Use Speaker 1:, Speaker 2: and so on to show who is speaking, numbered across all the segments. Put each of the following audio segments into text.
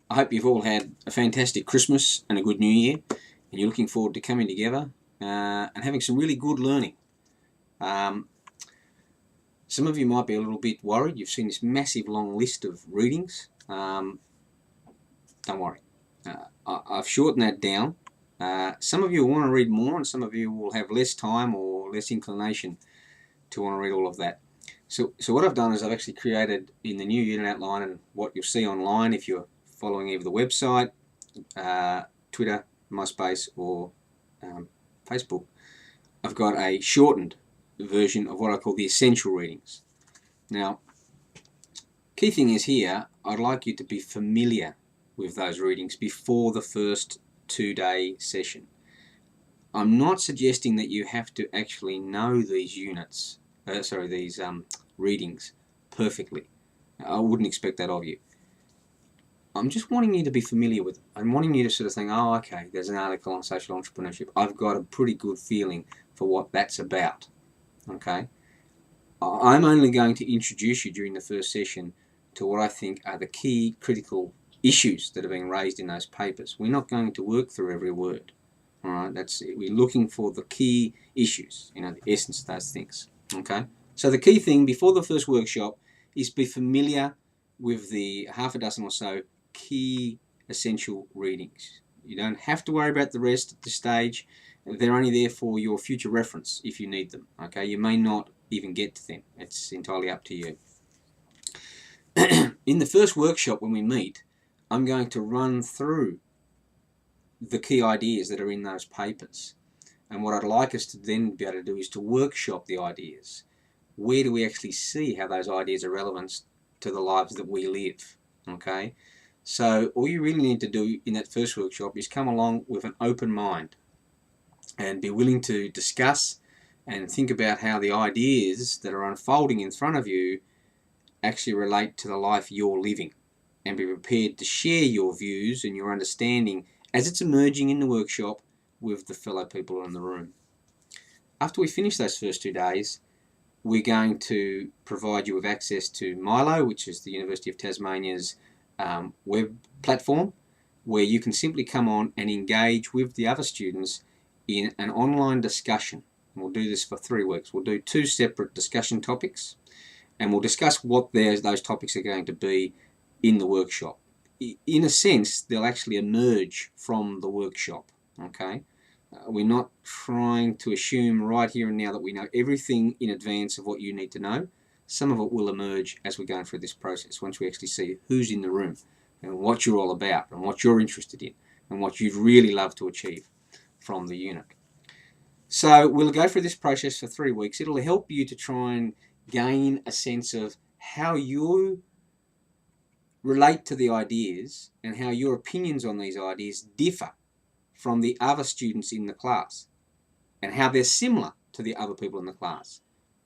Speaker 1: I hope you've all had a fantastic Christmas and a good New Year, and you're looking forward to coming together and having some really good learning. Um, some of you might be a little bit worried. You've seen this massive long list of readings. Don't worry. I've shortened that down. Some of you will want to read more, and some of you will have less time or less inclination to want to read all of that. So what I've done is I've actually created in the new unit outline, and what you'll see online if you're following either the website, Twitter, MySpace, or Facebook, I've got a shortened version of what I call the essential readings. Now, key thing is here, I'd like you to be familiar with those readings before the first 2-day session. I'm not suggesting that you have to actually know these readings perfectly. I wouldn't expect that of you. I'm just wanting you to be familiar with it. I'm wanting you to sort of think, oh, okay, there's an article on social entrepreneurship. I've got a pretty good feeling for what that's about. Okay? I'm only going to introduce you during the first session to what I think are the key critical issues that are being raised in those papers. We're not going to work through every word. All right? We're looking for the key issues, the essence of those things. Okay? So the key thing before the first workshop is be familiar with the half a dozen or so key essential readings. You don't have to worry about the rest at this stage. They're only there for your future reference if you need them. Okay, you may not even get to them. It's entirely up to you. In the first workshop when we meet, I'm going to run through the key ideas that are in those papers. And what I'd like us to then be able to do is to workshop the ideas. Where do we actually see how those ideas are relevant to the lives that we live? Okay, so all you really need to do in that first workshop is come along with an open mind and be willing to discuss and think about how the ideas that are unfolding in front of you actually relate to the life you're living, and be prepared to share your views and your understanding as it's emerging in the workshop with the fellow people in the room. After we finish those first 2 days, we're going to provide you with access to Milo, which is the University of Tasmania's web platform, where you can simply come on and engage with the other students in an online discussion. We'll do this for 3 weeks. We'll do 2 separate discussion topics, and we'll discuss what those topics are going to be in the workshop. In a sense, they'll actually emerge from the workshop. Okay, we're not trying to assume right here and now that we know everything in advance of what you need to know. Some of it will emerge as we're going through this process, once we actually see who's in the room and what you're all about and what you're interested in and what you'd really love to achieve from the unit. So we'll go through this process for 3 weeks. It'll help you to try and gain a sense of how you relate to the ideas and how your opinions on these ideas differ from the other students in the class, and how they're similar to the other people in the class.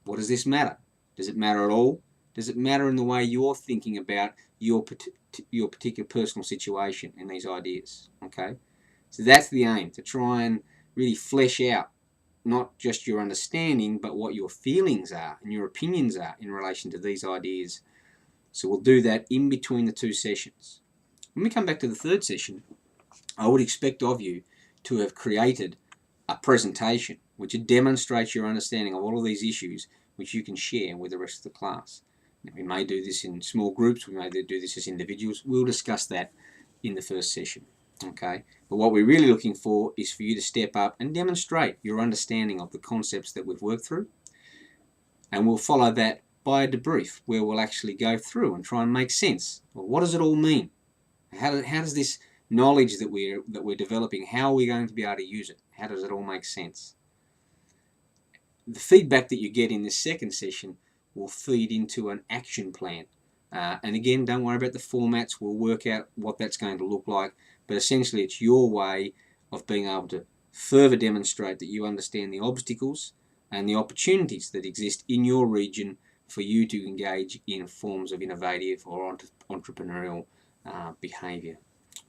Speaker 1: What does this matter? Does it matter at all? Does it matter in the way you're thinking about your particular personal situation in these ideas? Okay, so that's the aim, to try and really flesh out not just your understanding, but what your feelings are and your opinions are in relation to these ideas. So we'll do that in between the 2 sessions. When we come back to the 3rd session, I would expect of you to have created a presentation which demonstrates your understanding of all of these issues, which you can share with the rest of the class. Now, we may do this in small groups, we may do this as individuals. We'll discuss that in the first session. Okay, but what we're really looking for is for you to step up and demonstrate your understanding of the concepts that we've worked through, and we'll follow that by a debrief where we'll actually go through and try and make sense. Well, what does it all mean? How does this knowledge that we're developing, how are we going to be able to use it? How does it all make sense? The feedback that you get in this 2nd session will feed into an action plan. And again, don't worry about the formats. We'll work out what that's going to look like. But essentially, it's your way of being able to further demonstrate that you understand the obstacles and the opportunities that exist in your region for you to engage in forms of innovative or entrepreneurial behavior.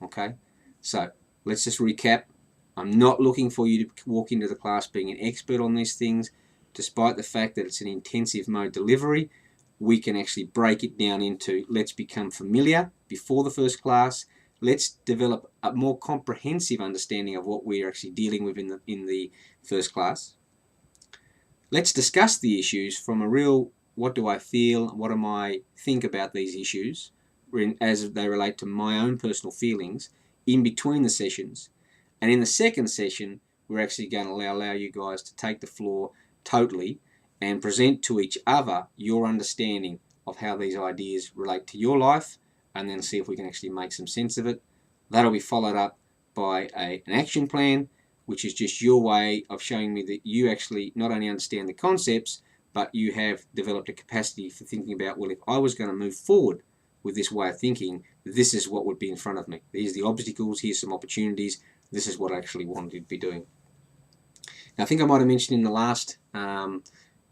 Speaker 1: Okay, so let's just recap. I'm not looking for you to walk into the class being an expert on these things. Despite the fact that it's an intensive mode delivery, we can actually break it down into, let's become familiar before the first class. Let's develop a more comprehensive understanding of what we're actually dealing with in the first class. Let's discuss the issues from a real, what do I feel, what am I think about these issues as they relate to my own personal feelings in between the sessions. And in the second session, we're actually going to allow you guys to take the floor totally and present to each other your understanding of how these ideas relate to your life, and then see if we can actually make some sense of it. That'll be followed up by an action plan, which is just your way of showing me that you actually not only understand the concepts, but you have developed a capacity for thinking about, well, if I was going to move forward with this way of thinking, this is what would be in front of me. Here's the obstacles, here's some opportunities, this is what I actually wanted to be doing. Now, I think I might have mentioned in the last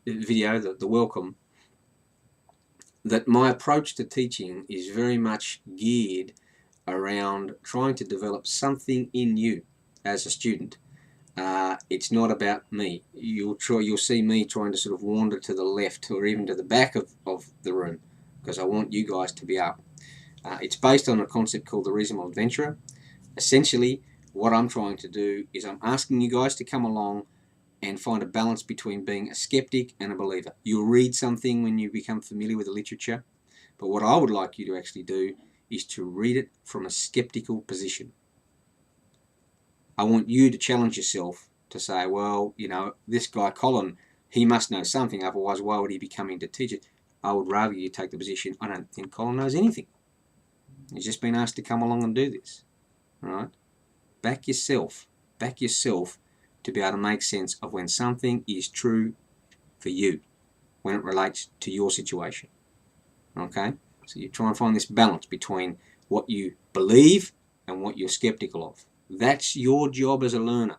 Speaker 1: video, the welcome, that my approach to teaching is very much geared around trying to develop something in you as a student. It's not about me. You'll see me trying to sort of wander to the left or even to the back of the room, because I want you guys to be up. It's based on a concept called the reasonable adventurer. Essentially, what I'm trying to do is I'm asking you guys to come along and find a balance between being a skeptic and a believer. You'll read something when you become familiar with the literature, but what I would like you to actually do is to read it from a skeptical position. I want you to challenge yourself to say, well, you know, this guy Colin, he must know something, otherwise why would he be coming to teach it? I would rather you take the position, I don't think Colin knows anything. He's just been asked to come along and do this. All right? Back yourself to be able to make sense of when something is true for you, when it relates to your situation. Okay? So you try and find this balance between what you believe and what you're skeptical of. That's your job as a learner.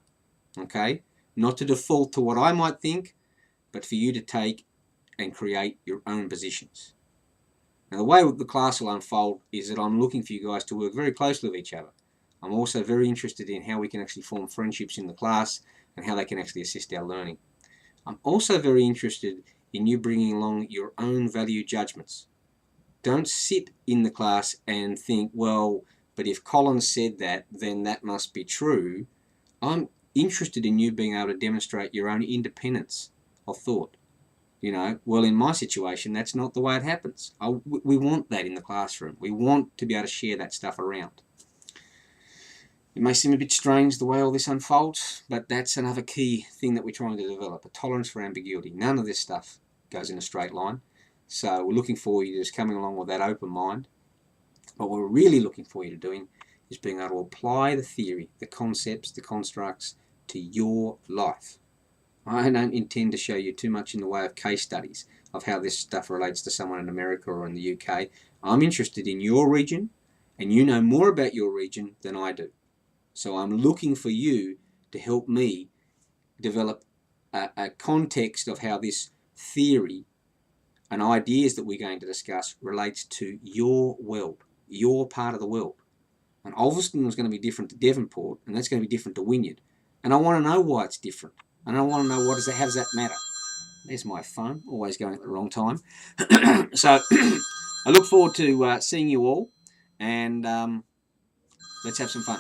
Speaker 1: Okay? Not to default to what I might think, but for you to take and create your own positions. Now, the way the class will unfold is that I'm looking for you guys to work very closely with each other. I'm also very interested in how we can actually form friendships in the class and how they can actually assist our learning. I'm also very interested in you bringing along your own value judgments. Don't sit in the class and think, well, but if Colin said that, then that must be true. I'm interested in you being able to demonstrate your own independence of thought. You know, well, in my situation, that's not the way it happens. We want that in the classroom. We want to be able to share that stuff around. It may seem a bit strange the way all this unfolds, but that's another key thing that we're trying to develop, a tolerance for ambiguity. None of this stuff goes in a straight line. So we're looking for you to just coming along with that open mind. What we're really looking for you to doing is being able to apply the theory, the concepts, the constructs to your life. I don't intend to show you too much in the way of case studies of how this stuff relates to someone in America or in the UK. I'm interested in your region, and you know more about your region than I do. So I'm looking for you to help me develop a context of how this theory and ideas that we're going to discuss relates to your world, your part of the world. And Ulverston is going to be different to Devonport, and that's going to be different to Wynyard. And I want to know why it's different. And I want to know how does that matter. There's my phone, always going at the wrong time. So I look forward to seeing you all, and let's have some fun.